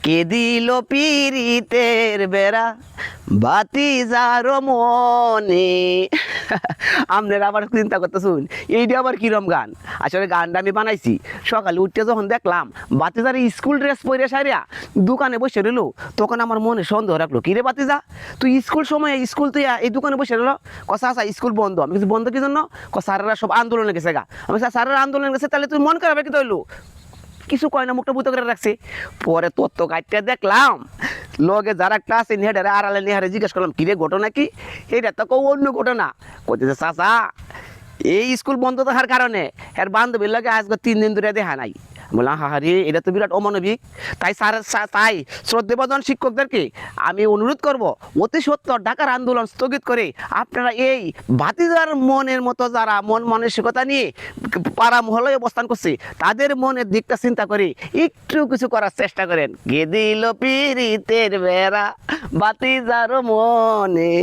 কে দিল পিরিতের বেড়া বাতি যার মনে। আপনারা আবার চিন্তা করতে শুন, এইটা আবার কিরম গান। আসলে গানটা আমি বানাইছি সকালে উঠতে যখন দেখলাম বাতিজার স্কুল ড্রেস পরে সারিয়া দোকানে বসে রইল, তখন আমার মনে সন্দেহ রাখলো, কিরে বাতিজা তুই স্কুল সময় স্কুল তুই এই দোকানে বসে রইল? কষা আসা স্কুল বন্ধ। আমি কিছু বন্ধ কি জন্য? স্যারেরা সব আন্দোলনে গেছে গা। আমি স্যারেরা আন্দোলনে গেছে, তাহলে তুই মন খারাপ কি তৈলো? কিছু কয় না, মুখটা বুতো করে রাখছে। পরে তত্ত্ব কাটতে দেখলাম লগে যারা ক্লাস হেডারে আড়ালে নেহারে জিজ্ঞেস করলাম, কিরে ঘটনা কি? এটা তো কেউ অন্য ঘটনা। কইতেছে চাচা এই স্কুল বন্ধ থাকার কারণে এর বান্ধবীর লাগে আজকে 3 দিন ধরে দেখা নাই। বললাম হা রে, এটা তো বিরাট অমানবিক। তাই তাই শ্রদ্ধেভাজন শিক্ষকদেরকে আমি অনুরোধ করব, অতি সত্বর ঢাকার আন্দোলন স্থগিত করে আপনারা এই ভাতিজার মনের মতো যারা মন মানসিকতা নিয়ে পাড়া মহল্লায় অবস্থান করছে তাদের মনের দিকটা চিন্তা করে একটু কিছু করার চেষ্টা করেন। গে দিল পিরিতের বেড়া বাতিজার মনে।